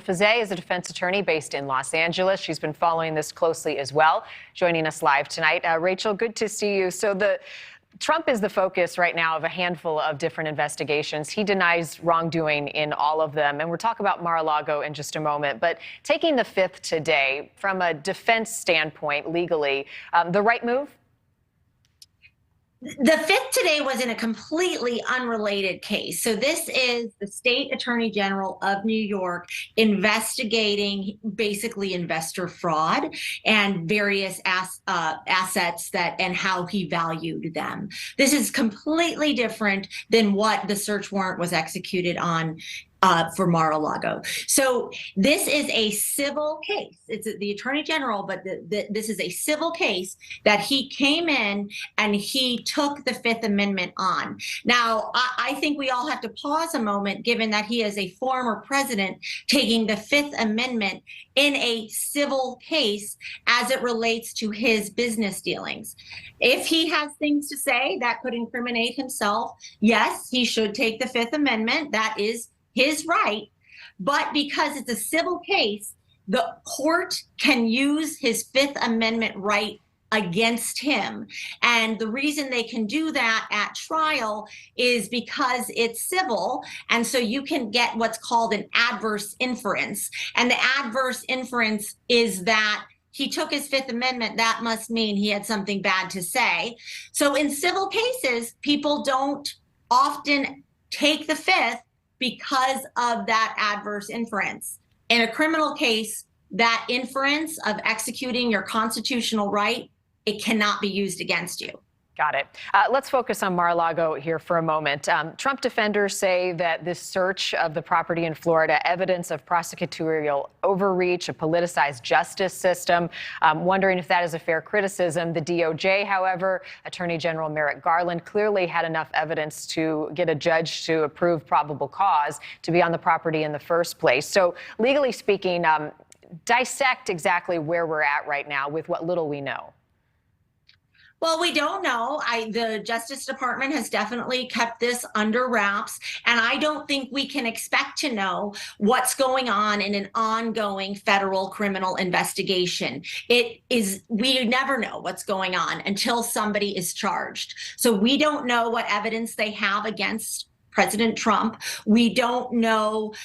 Fiset is a defense attorney based in Los Angeles. She's been following this closely as well, joining us live tonight. Rachel, good to see you. So Trump is the focus right now of a handful of different investigations. He denies wrongdoing in all of them, and we'll talk about Mar-a-Lago in just a moment. But taking the fifth today, from a defense standpoint, legally, the right move? The fifth today was in a completely unrelated case. So this is the state attorney general of New York investigating basically investor fraud and various assets and how he valued them. This is completely different than what the search warrant was executed on for Mar-a-Lago. So this is a civil case. It's the attorney general, but this is a civil case that he came in and he took the Fifth Amendment on. Now, I think we all have to pause a moment, given that he is a former president taking the Fifth Amendment in a civil case as it relates to his business dealings. If he has things to say that could incriminate himself, yes, he should take the Fifth Amendment. That is his right, but because it's a civil case, the court can use his Fifth Amendment right against him. And the reason they can do that at trial is because it's civil, and so you can get what's called an adverse inference. And the adverse inference is that he took his Fifth Amendment. That must mean he had something bad to say. So in civil cases, people don't often take the Fifth because of that adverse inference. In a criminal case, that inference of executing your constitutional right, it cannot be used against you. Got it. Let's focus on Mar-a-Lago here for a moment. Trump defenders say that this search of the property in Florida, evidence of prosecutorial overreach, a politicized justice system. Wondering if that is a fair criticism. The DOJ, however, Attorney General Merrick Garland clearly had enough evidence to get a judge to approve probable cause to be on the property in the first place. So legally speaking, dissect exactly where we're at right now with what little we know. Well, we don't know. The Justice Department has definitely kept this under wraps, and I don't think we can expect to know what's going on in an ongoing federal criminal investigation. We never know what's going on until somebody is charged. So we don't know what evidence they have against President Trump. We don't know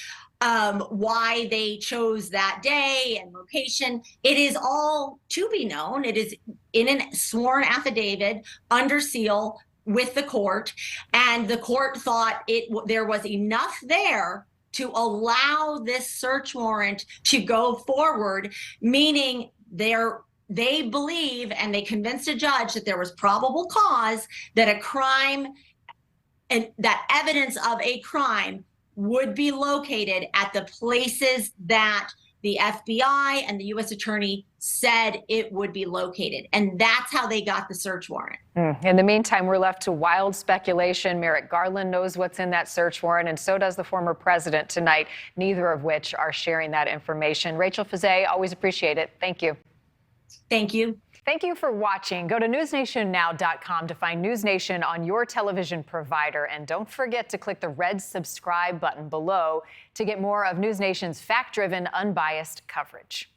why they chose that day and location. It is all to be known. It is in a sworn affidavit under seal with the court, and the court thought there was enough there to allow this search warrant to go forward, meaning they believe and they convinced a judge that there was probable cause that a crime and that evidence of a crime would be located at the places that the FBI and the U.S. Attorney said it would be located. And that's how they got the search warrant. In the meantime, we're left to wild speculation. Merrick Garland knows what's in that search warrant, and so does the former president tonight, neither of which are sharing that information. Rachel Fiset, always appreciate it. Thank you. Thank you. Thank you for watching. Go to newsnationnow.com to find News Nation on your television provider. And don't forget to click the red subscribe button below to get more of News Nation's fact-driven, unbiased coverage.